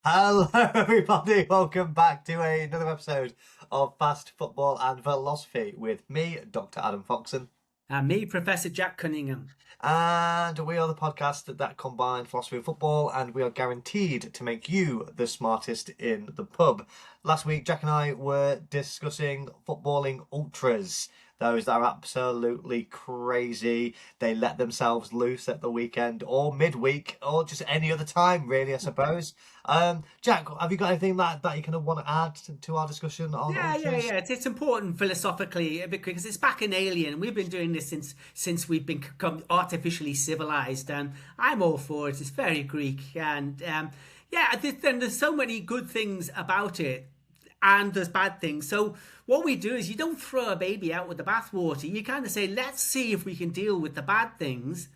Hello, everybody. Welcome back to another episode of Fast Football and Philosophy with me, Dr. Adam Foxon. And me, Professor Jack Cunningham. And we are the podcast that combine philosophy and football, and we are guaranteed to make you the smartest in the pub. Last week, Jack and I were discussing footballing ultras. Those that are absolutely crazy. They let themselves loose at the weekend or midweek or just any other time, really, I suppose. Jack, have you got anything that you kind of want to add to our discussion on ultras? Yeah. It's important philosophically because it's back in Alien. We've been doing this since we've become artificially civilized, and I'm all for it. It's very Greek, and there's so many good things about it, and there's bad things. So what we do is you don't throw a baby out with the bathwater. You kind of say, let's see if we can deal with the bad things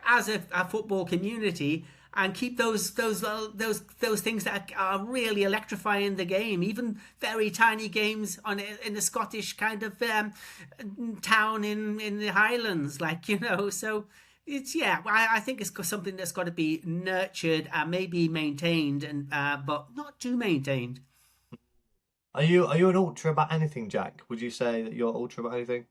as a football community and keep those things that are really electrifying the game, even very tiny games in the Scottish kind of town in the Highlands, So I think it's something that's got to be nurtured and maybe maintained, and but not too maintained. Are you an ultra about anything, Jack? Would you say that you're ultra about anything?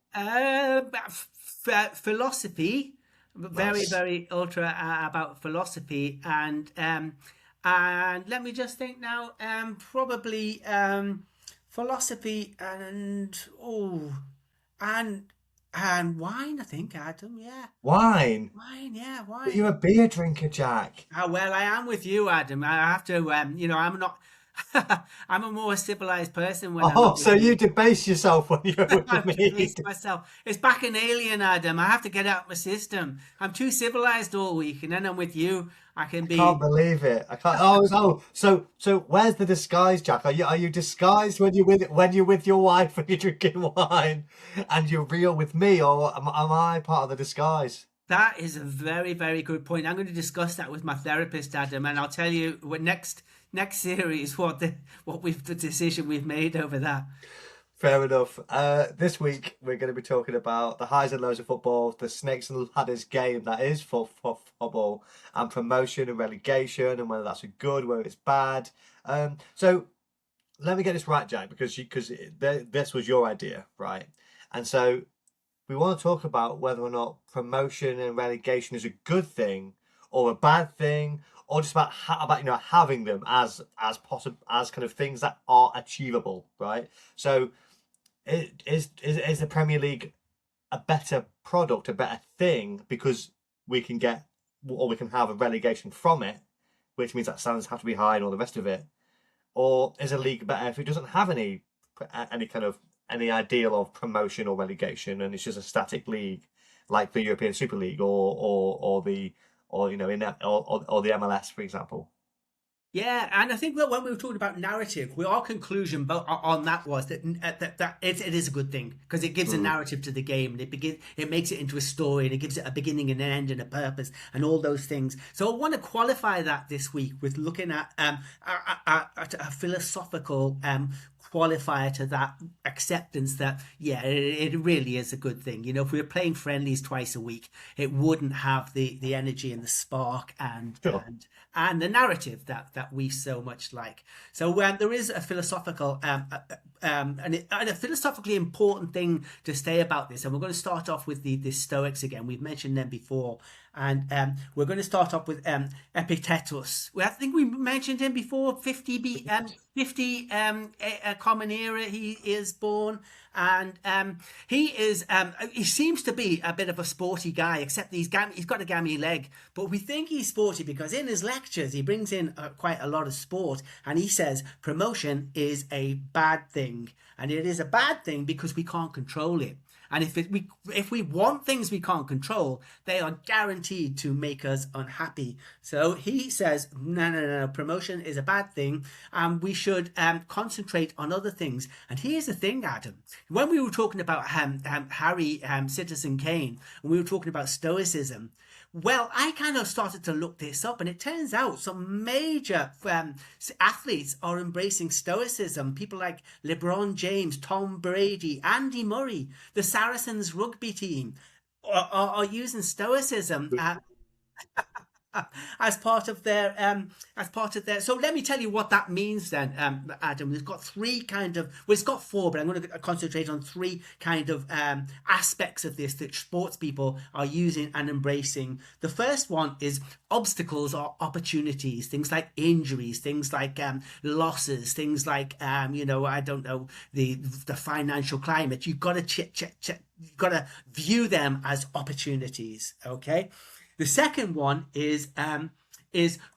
Philosophy, very Nice. very ultra about philosophy, and let me just think now. Probably philosophy and and wine. I think Adam. Yeah, Wine. wine. Yeah, But wine. you're a beer drinker, Jack. Well, I am with you, Adam. I have to. I'm not. I'm a more civilized person when I'm Oh, not so with you you. debase yourself when you're with I've me. debased myself. It's back in Alien, Adam. I have to get out my system. I'm too civilized all week, and then I'm with you. I can I can't be. believe it. I can't. So where's the disguise, Jack? Are you disguised when you're with your wife and you're drinking wine, and you're real with me, or am I part of the disguise? That is a very, very good point. I'm going to discuss that with my therapist, Adam, and I'll tell you when next series the decision we've made over that. Fair enough. This week we're going to be talking about the highs and lows of football, the snakes and ladders game that is for football, and promotion and relegation, and whether that's a good, whether it's bad. So let me get this right, Jack, because this was your idea, right? And so we want to talk about whether or not promotion and relegation is a good thing or a bad thing, or just about having them as possible as kind of things that are achievable, right? So is the Premier League a better product, a better thing because we can get or we can have a relegation from it, which means that standards have to be high and all the rest of it, or is a league better if it doesn't have any kind of any ideal of promotion or relegation and it's just a static league like the European Super League or the or you know in or the MLS for example. Yeah, and I think that when we were talking about narrative, our conclusion on that was that it is a good thing because it gives a Mm. narrative to the game, and it makes it into a story, and it gives it a beginning and an end and a purpose and all those things. So I want to qualify that this week with looking at a philosophical qualifier to that acceptance that it really is a good thing. If we were playing friendlies twice a week, it wouldn't have the energy and the spark Sure. and the narrative that we so much like. So there is a philosophical and a philosophically important thing to say about this, and we're going to start off with the Stoics again. We've mentioned them before, and we're going to start off with Epictetus. I think we mentioned him before. 50 a common era he is born, and he seems to be a bit of a sporty guy, except he's got a gammy leg, but we think he's sporty because in his lectures he brings in quite a lot of sport, and he says promotion is a bad thing, and it is a bad thing because we can't control it. And if we want things we can't control, they are guaranteed to make us unhappy. So he says, no. Promotion is a bad thing, and we should concentrate on other things. And here's the thing, Adam. When we were talking about Harry Citizen Kane, and we were talking about Stoicism, well, I kind of started to look this up, and it turns out some major athletes are embracing Stoicism. People like LeBron James, Tom Brady, Andy Murray, the Saracens rugby team are using Stoicism. as part of their so let me tell you what that means then, Adam. It's got it's got four, but I'm going to concentrate on three kind of aspects of this that sports people are using and embracing. The first one is obstacles or opportunities, things like injuries, things like losses, things like I don't know, the financial climate. You've got to check. You've got to view them as opportunities. Okay. The second one is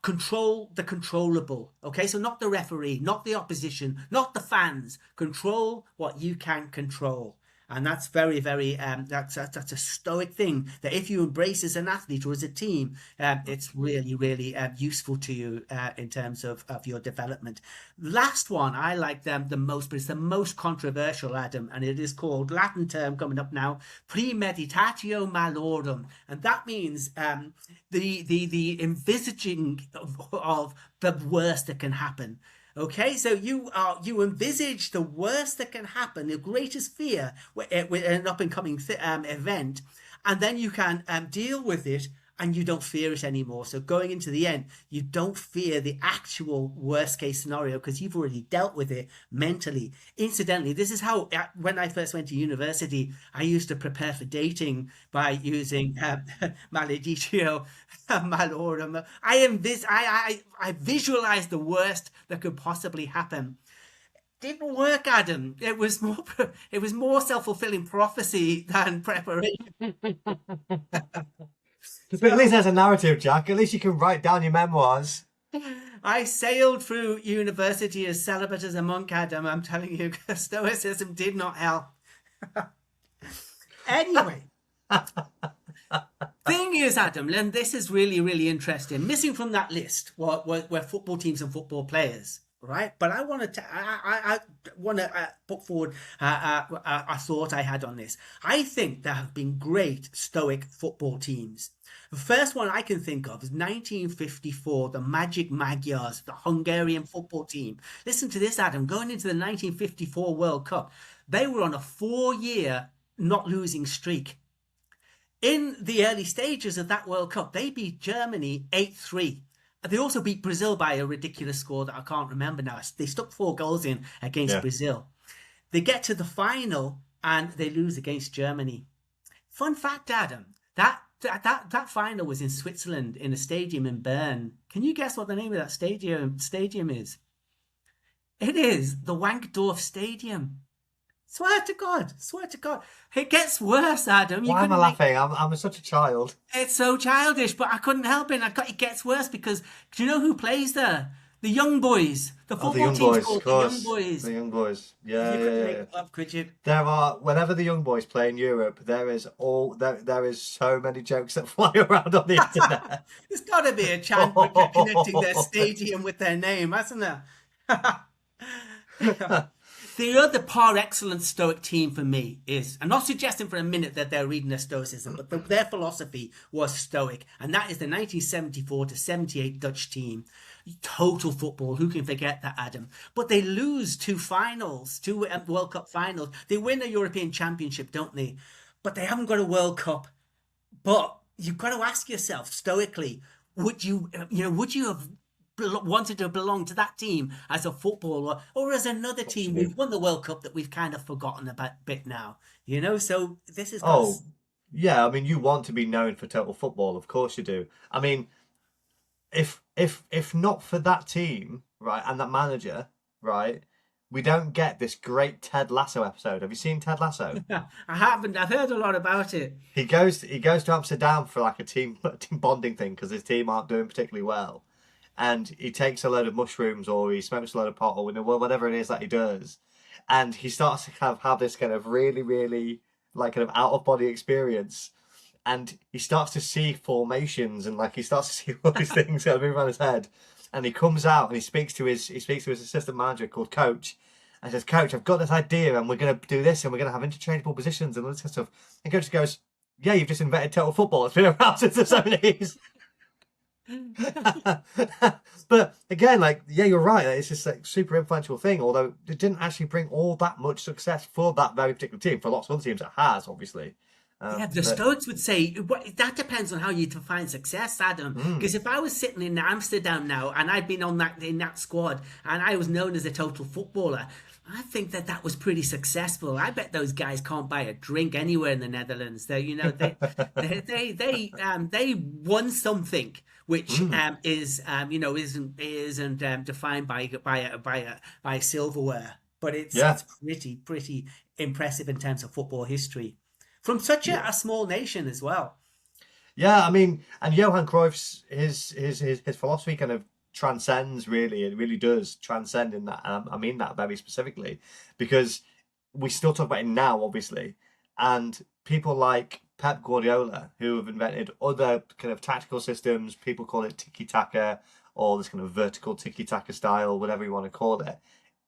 control the controllable. Okay, so not the referee, not the opposition, not the fans. Control what you can control, and that's very, very that's a stoic thing that if you embrace as an athlete or as a team, it's really, really useful to you in terms of your development. Last one I like them the most, but it's the most controversial, Adam, and it is called, Latin term coming up now, premeditatio malorum, and that means the envisaging of the worst that can happen. Okay, so you envisage the worst that can happen, the greatest fear with an up and coming event, and then you can deal with it, and you don't fear it anymore. So going into the end, you don't fear the actual worst case scenario because you've already dealt with it mentally. Incidentally, this is how when I first went to university, I used to prepare for dating by using maleditio malorum. I visualized the worst that could possibly happen. Didn't work, Adam. It was more self-fulfilling prophecy than preparation. But at least there's a narrative, Jack. At least you can write down your memoirs. I sailed through university as celibate as a monk, Adam. I'm telling you, Stoicism did not help. Anyway, thing is, Adam, and this is really, really interesting. Missing from that list were football teams and football players, right? But I want to put forward a thought I had on this. I think there have been great Stoic football teams. The first one I can think of is 1954, the Mighty Magyars, the Hungarian football team. Listen to this, Adam. Going into the 1954 World Cup, they were on a 4-year not losing streak. In the early stages of that World Cup, they beat Germany 8-3. They also beat Brazil by a ridiculous score that I can't remember now. They stuck 4 goals in against Brazil. They get to the final and they lose against Germany. Fun fact, Adam, that final was in Switzerland in a stadium in Bern. Can you guess what the name of that stadium is? It is the Wankdorf Stadium. Swear to God. It gets worse, Adam. Why am I laughing? I'm such a child. It's so childish, but I couldn't help it. It gets worse because do you know who plays there? The Young Boys. The football team's called the Young Boys. The Young Boys. Yeah. Make it up, could you? There are, whenever the Young Boys play in Europe, there is so many jokes that fly around on the internet. There's got to be a chant for connecting their stadium with their name, hasn't there? The other par excellence Stoic team for me is, I'm not suggesting for a minute that they're reading their Stoicism, but their philosophy was Stoic, and that is the 1974 to 78 Dutch team. Total football, who can forget that, Adam? But they lose 2 World Cup finals. They win a European Championship, don't they? But they haven't got a World Cup. But you've got to ask yourself, stoically, would you have wanted to belong to that team as a footballer or as another team who've won the World Cup that we've kind of forgotten about a bit now? So this is... yeah, I mean, you want to be known for total football, of course you do. I mean, if not for that team, right, and that manager, right, we don't get this great Ted Lasso episode. Have you seen Ted Lasso? I haven't. I've heard a lot about it. He goes to Amsterdam for like a team bonding thing because his team aren't doing particularly well. And he takes a load of mushrooms or he smokes a load of pot or whatever it is that he does. And he starts to kind of have this kind of really, really like kind of out of body experience. And he starts to see formations and like he starts to see all these things that move around his head. And he comes out and he speaks to his assistant manager called Coach. And says, Coach, I've got this idea and we're going to do this and we're going to have interchangeable positions and all this kind of stuff. And Coach goes, yeah, you've just invented total football. It's been around since the 70s. But again, like, yeah, you're right. It's just like super influential thing. Although it didn't actually bring all that much success for that very particular team. For lots of other teams, it has obviously. Yeah, the But Stoics would say that depends on how you define success, Adam. Because if I was sitting in Amsterdam now and I'd been on that in that squad and I was known as a total footballer, I think that that was pretty successful. I bet those guys can't buy a drink anywhere in the Netherlands. They won something which is isn't defined by silverware, but yeah, it's pretty impressive in terms of football history from such yeah, a small nation as well. yeah. I mean, and Johan Cruyff's his philosophy kind of transcends really. It really does transcend in that. I mean that very specifically because we still talk about it now, obviously, and people like Pep Guardiola who have invented other kind of tactical systems. People call it tiki taka or this kind of vertical tiki taka style, whatever you want to call it.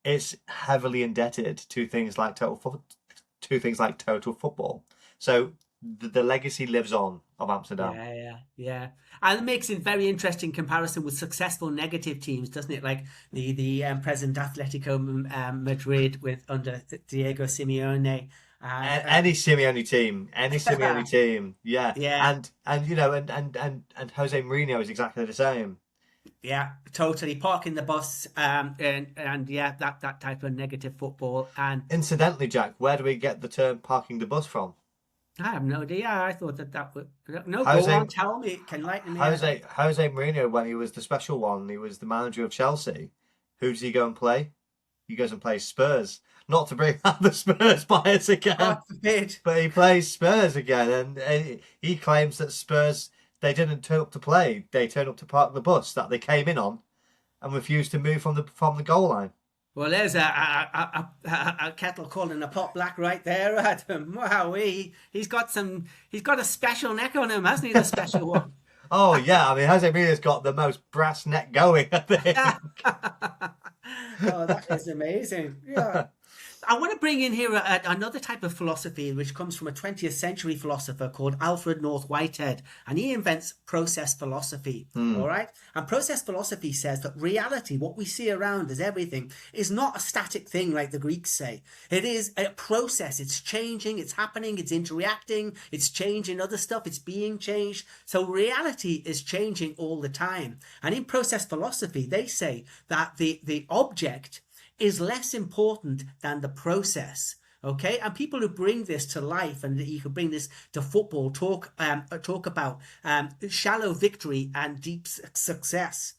It's heavily indebted to things like total football. So the legacy lives on of Amsterdam. Yeah. And it makes a very interesting comparison with successful negative teams, doesn't it? Like the present Atletico Madrid with under Diego Simeone. And Any Simeone team, yeah, yeah, and you know, and Jose Mourinho is exactly the same. yeah, totally parking the bus, and yeah, that type of negative football. And Incidentally, Jack, where do we get the term "parking the bus" from? I have no idea. I thought that would no. Go Jose on, tell me. Can lighten me up. Jose Mourinho, when he was the special one, he was the manager of Chelsea. Who does he go and play? He goes and plays Spurs. Not to bring out the Spurs bias again, God forbid. but he plays Spurs again, and he claims that Spurs they didn't turn up to play; they turned up to park the bus that they came in on, and refused to move from the goal line. Well, there's a kettle calling a pot black right there, Adam. Wow, he's got a special neck on him, hasn't he? The special one. Oh yeah, I mean Jose Mourinho's got the most brass neck going, I think. Oh, that is amazing. Yeah. I want to bring in here another type of philosophy which comes from a 20th century philosopher called Alfred North Whitehead, and he invents process philosophy. All right. And process philosophy says that reality, what we see around us, everything, is not a static thing like the Greeks say. It is a process. It's changing, it's happening, it's interacting, it's changing other stuff, it's being changed. So reality is changing all the time. And in process philosophy, they say that the object is less important than the process. Okay, and people who bring this to life, and you can bring this to football, talk about shallow victory and deep success.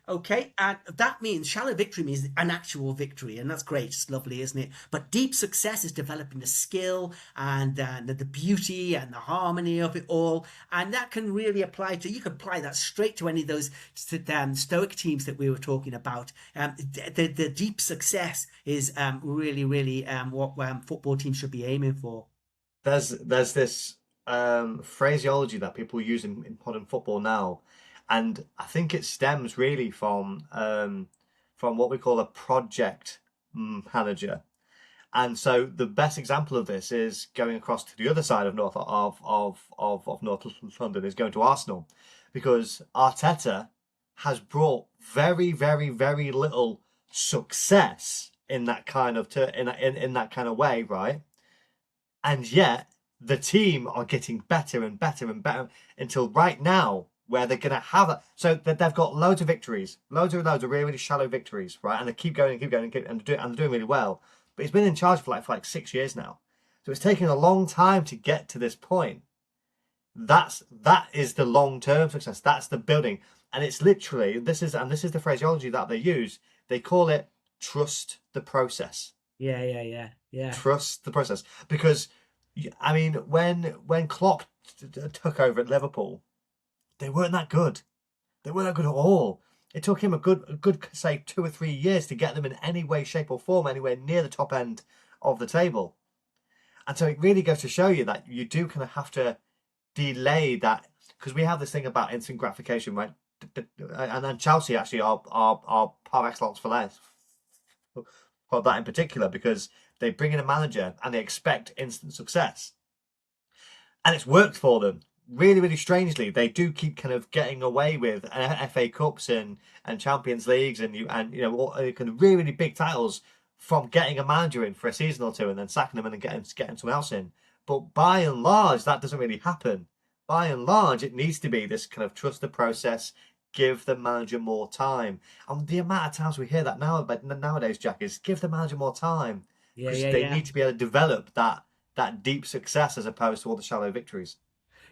Okay, and that means shallow victory means an actual victory, and that's great. It's lovely, isn't it? But deep success is developing the skill and the beauty and the harmony of it all, and that can really apply to. You can apply that straight to any of those Stoic teams that we were talking about. The deep success is really what football teams should be aiming for. There's this phraseology that people use in modern football now, and I think it stems really from what we call a project manager. And so the best example of this is going across to the other side of North London is going to Arsenal, because Arteta has brought very little success in that kind of in that kind of way, right? And yet the team are getting better and better and better until right now, where they're going to have it. So that they've got loads of victories, loads of really shallow victories, right? And they keep going and keep going and they're doing really well. But he's been in charge for like 6 years now, so it's taken a long time to get to this point. That is the long-term success. That's the building, and it's literally this is the phraseology that they use. They call it trust the process. Yeah. Trust the process, because I mean when Klopp took over at Liverpool, they weren't that good. They weren't that good at all. It took him a good say 2 or 3 years to get them in any way, shape, or form anywhere near the top end of the table. And so it really goes to show you that you do kind of have to delay that, because we have this thing about instant gratification, right? And then Chelsea actually are par excellence for less for that in particular, because they bring in a manager and they expect instant success, and it's worked for them. Really strangely, they do keep kind of getting away with FA Cups and Champions Leagues and all kind of really big titles from getting a manager in for a season or two and then sacking them and then getting someone else in. But by and large, that doesn't really happen. By and large, it needs to be this kind of trust the process, give the manager more time. And the amount of times we hear that nowadays, Jack, is give the manager more time Yeah, because yeah, they yeah. need to be able to develop that deep success as opposed to all the shallow victories.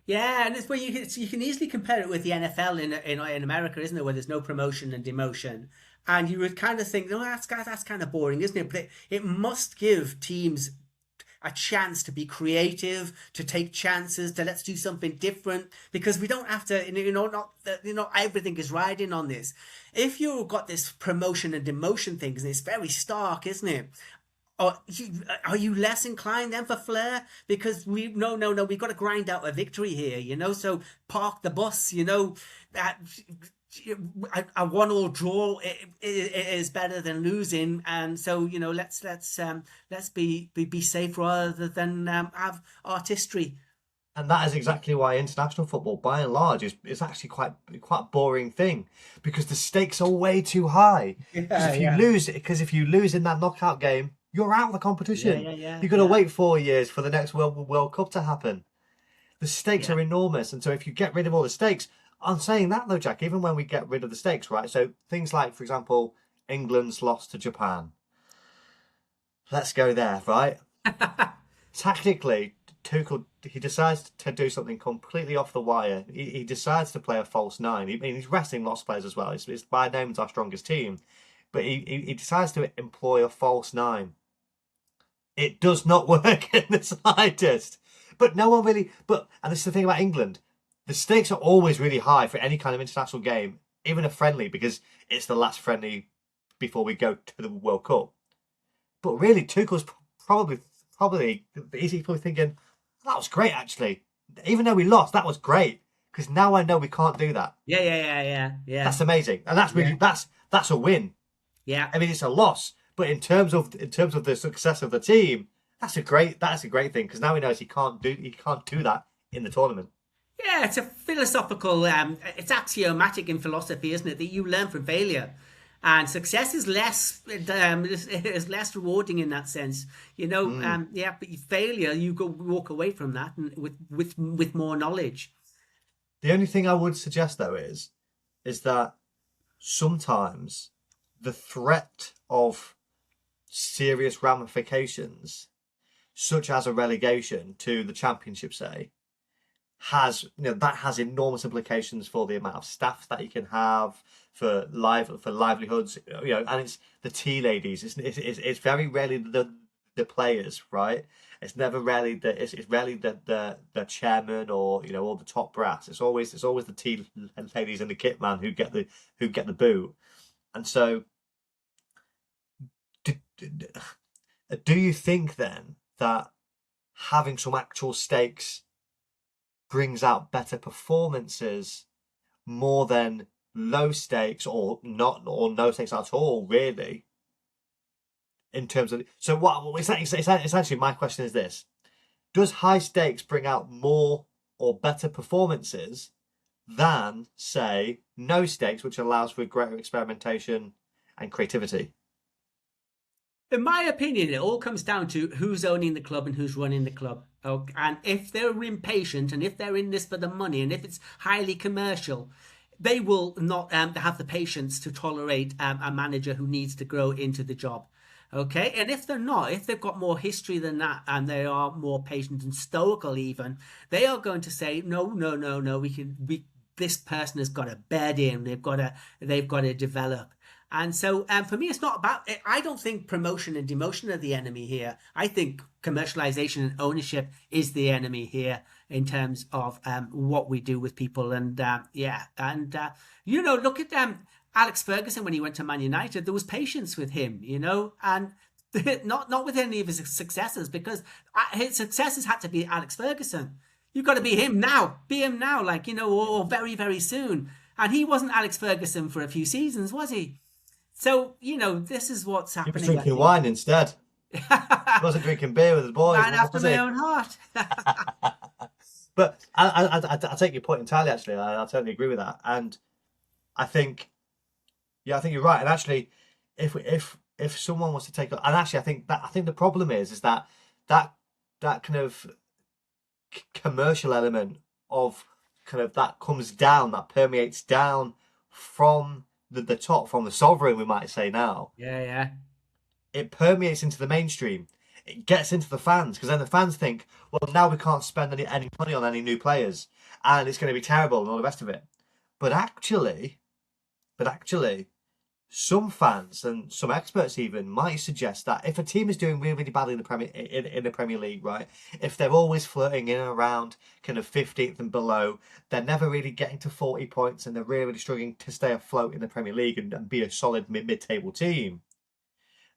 Yeah, and it's where you can easily compare it with the NFL in America, isn't it? Where there's no promotion and demotion, and you would kind of think, no, that's kind of boring, isn't it? But it must give teams a chance to be creative, to take chances, to let's do something different, because we don't have to, not everything is riding on this. If you've got this promotion and demotion things, and it's very stark, isn't it? Are you less inclined then for flair? Because no, we've got to grind out a victory here, So park the bus, that a 1-1 draw is better than losing, and so let's be safe rather than have artistry. And that is exactly why international football, by and large, is actually quite a boring thing because the stakes are way too high. Yeah, yeah, Because if you lose in that knockout game, you're out of the yeah, competition. yeah, yeah, You've got to yeah, wait 4 years for the next World Cup to happen. The stakes yeah. are enormous, and so if you get rid of all the stakes, I'm saying that though, Jack. Even when we get rid of the stakes, right? So things like, for example, England's loss to Japan. Let's go there, right? Tactically, Tuchel he decides to do something completely off the wire. He decides to play a false nine. He's resting lots of players as well. It's by no means our strongest team, but he decides to employ a false nine. It does not work in the slightest. But no one really. And this is the thing about England. The stakes are always really high for any kind of international game, even a friendly, because it's the last friendly before we go to the World Cup. But really, Tuchel's probably he's probably thinking that was great actually. Even though we lost, that was great because now I know we can't do that. Yeah, yeah, yeah, yeah, yeah, That's amazing, and that's really yeah, that's a win. yeah. I mean, it's a loss, but in terms of the success of the team, that's a great thing because now he knows he can't do that in the tournament. Yeah, it's a philosophical, it's axiomatic in philosophy, isn't it? That you learn from failure. And success is less rewarding in that sense, Mm. yeah. But failure, you walk away from that and with more knowledge. The only thing I would suggest though is that sometimes the threat of serious ramifications, such as a relegation to the championship, say, that has enormous implications for the amount of staff that you can have for livelihoods, and it's the tea ladies. It's very rarely the players, right? It's never rarely it's rarely the chairman or all the top brass. It's always the tea ladies and the kit man who get the boot. And so do, do you think then that having some actual stakes brings out better performances more than low stakes or not or no stakes at all, really? In terms of essentially my question is this: does high stakes bring out more or better performances than, say, no stakes, which allows for greater experimentation and creativity? In my opinion, it all comes down to who's owning the club and who's running the club. Okay? And if they're impatient and if they're in this for the money and if it's highly commercial, they will not have the patience to tolerate a manager who needs to grow into the job. Okay, and if they're not, if they've got more history than that, and they are more patient and stoical, even they are going to say, no, no, no, no. This person has got to bed in. They've got to develop. And so, for me, it's not about. I don't think promotion and demotion are the enemy here. I think commercialization and ownership is the enemy here in terms of what we do with people. And yeah, and look at Alex Ferguson when he went to Man United. There was patience with him, and not with any of his successors, because his successors had to be Alex Ferguson. You've got to be him now. Be him now, or very, very soon. And he wasn't Alex Ferguson for a few seasons, was he? So, this is what's He was happening, I drinking think. wine instead. He wasn't drinking beer with his boys. Man What after was my he? own heart. But I take your point entirely. Actually, I totally agree with that, and I think, yeah, I think you're right. And actually, if someone was to take, and actually, I think the problem is that that kind of commercial element of kind of that comes down, that permeates down from the top, from the sovereign, we might say now. Yeah. It permeates into the mainstream. It gets into the fans, because then the fans think, well, now we can't spend any money on any new players, and it's going to be terrible and all the rest of it. But actually, some fans and some experts even might suggest that if a team is doing really, really badly in the Premier League, right, if they're always flirting in and around kind of 15th and below, they're never really getting to 40 points, and they're really, really struggling to stay afloat in the Premier League and be a solid mid-table team.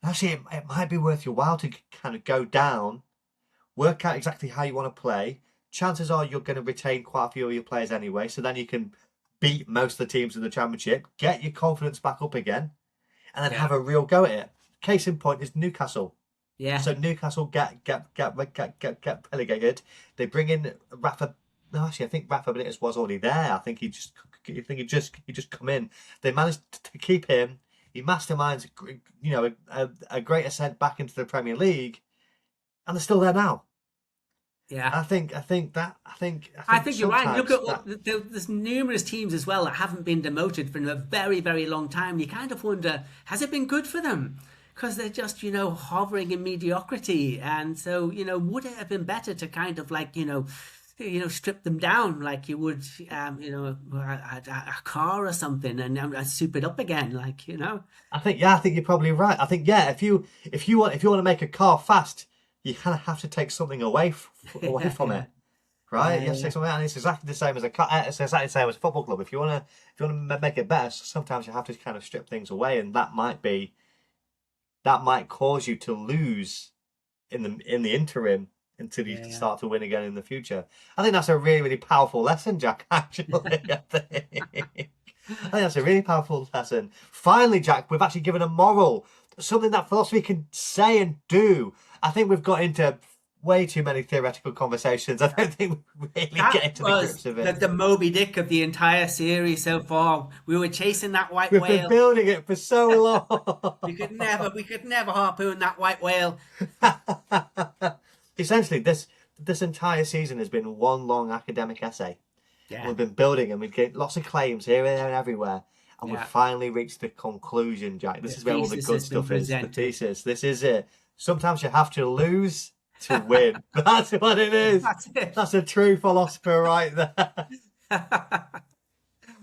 Actually, it might be worth your while to kind of go down, work out exactly how you want to play. Chances are you're going to retain quite a few of your players anyway, so then you can beat most of the teams in the Championship, get your confidence back up again, and then have a real go at it. Case in point is Newcastle. Yeah. So Newcastle get relegated. They bring in Rafa. No, actually, I think Rafa Benitez was already there. I think he just come in. They managed to keep him. He masterminds, a great ascent back into the Premier League, and they're still there now. Yeah, I think you're right. Look at there's numerous teams as well that haven't been demoted for a very, very long time. You kind of wonder, has it been good for them? Because they're just, hovering in mediocrity. And so, would it have been better to kind of like, strip them down like you would, a car or something, and soup it up again, like. I think you're probably right. I think if you want to make a car fast, you kind of have to take something away from it, right? You have to take something out, and it's exactly the same as a car. It's exactly the same as a football club. If you want to make it better, sometimes you have to kind of strip things away, and that might cause you to lose in the interim until you start to win again in the future. I think that's a really, really powerful lesson, Jack. Actually, I think that's a really powerful lesson. Finally, Jack, we've actually given a moral, something that philosophy can say and do. I think we've got into way too many theoretical conversations. I don't think we really get into the grips of it. The Moby Dick of the entire series so far. We were chasing that white We've whale. We've been building it for so long. we could never harpoon that white whale. Essentially, this entire season has been one long academic essay. Yeah. We've been building, and we've get lots of claims here, there, and everywhere. And we've finally reached the conclusion, Jack. This is where all the good stuff is. The thesis. This is it. Sometimes you have to lose to win. That's what it is. That's it. That's a true philosopher right there.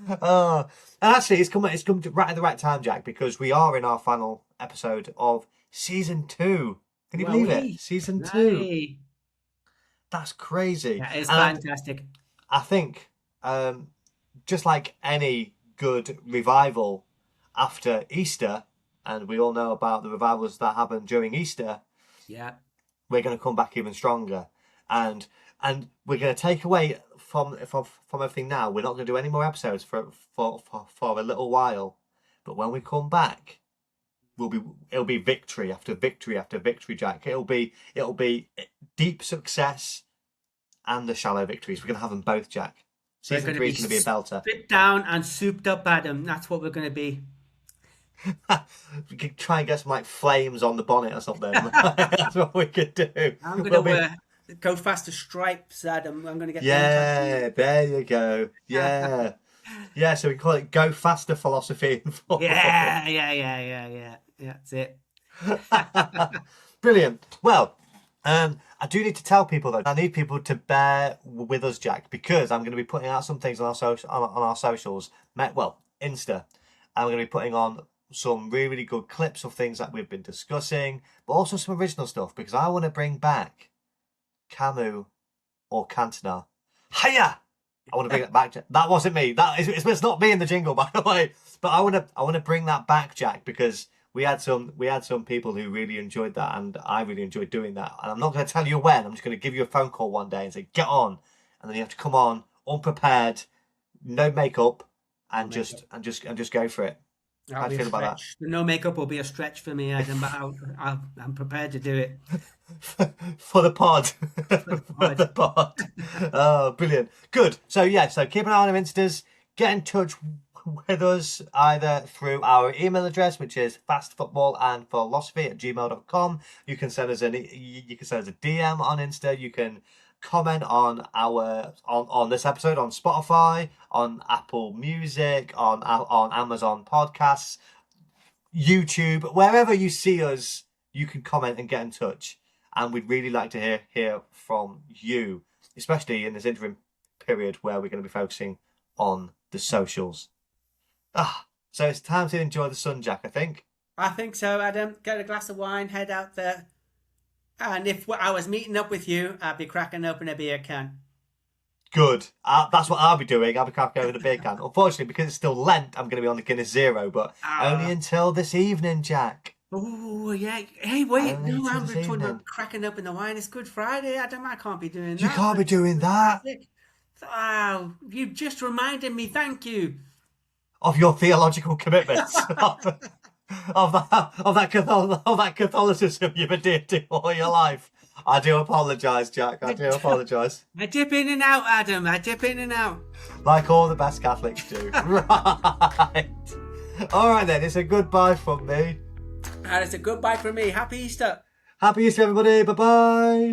And actually, it's come right at the right time, Jack, because we are in our final episode of season 2. Can you believe it? Season 2. That's crazy. That is fantastic. I think, just like any good revival after Easter, and we all know about the revivals that happen during Easter. Yeah, we're going to come back even stronger, and we're going to take away from everything now. We're not going to do any more episodes for a little while, but when we come back, it'll be victory after victory after victory, Jack. It'll be deep success and the shallow victories. We're going to have them both, Jack. Season 3 is going to be a belter. Spit down and souped up, Adam. That's what we're going to be. We could try and get some like flames on the bonnet or something. That's what we could do. I'm going to go faster stripes, Adam. I'm going to get. Yeah, there you go. Yeah. So we call it "Go Faster" philosophy. Yeah. That's it. Brilliant. Well, I do need to tell people though. I need people to bear with us, Jack, because I'm going to be putting out some things on our socials. Well, Insta. I'm going to be putting on some really, really good clips of things that we've been discussing, but also some original stuff, because I want to bring back Camus or Cantona. Hiya! I want to bring it back. That wasn't me. It's not me in the jingle, by the way. But I want to bring that back, Jack, because we had some people who really enjoyed that, and I really enjoyed doing that. And I'm not going to tell you when. I'm just going to give you a phone call one day and say, get on, and then you have to come on unprepared, no makeup, and just go for it. How do you feel about that? No makeup will be a stretch for me, Adam, but I'm prepared to do it. For the pod. For the pod. Oh, brilliant. Good. So keep an eye on our Instas. Get in touch with us either through our email address, which is fastfootballandphilosophy@gmail.com. You can send us a DM on Insta. You can comment on on this episode on Spotify, on Apple Music, on Amazon Podcasts, YouTube, wherever you see us, you can comment and get in touch. And we'd really like to hear from you, especially in this interim period where we're going to be focusing on the socials. So it's time to enjoy the sun, Jack, I think. I think so, Adam. Get a glass of wine, head out there. And if I was meeting up with you, I'd be cracking open a beer can. Good. That's what I'll be doing. I'll be cracking open a beer can. Unfortunately, because it's still Lent, I'm going to be on the Guinness Zero, but only until this evening, Jack. Oh, yeah. Hey, wait. Only No, till I'm this talking evening. about cracking open the wine. It's Good Friday, Adam. I can't be doing that. You can't be doing that. Wow. You just reminded me. Thank you. Of your theological commitments. of that Catholicism you've adhered to all your life. I do apologise, Jack. I do apologise. I dip in and out, Adam. I dip in and out. Like all the best Catholics do. Right. All right then. It's a goodbye from me. And it's a goodbye from me. Happy Easter. Happy Easter, everybody. Bye bye.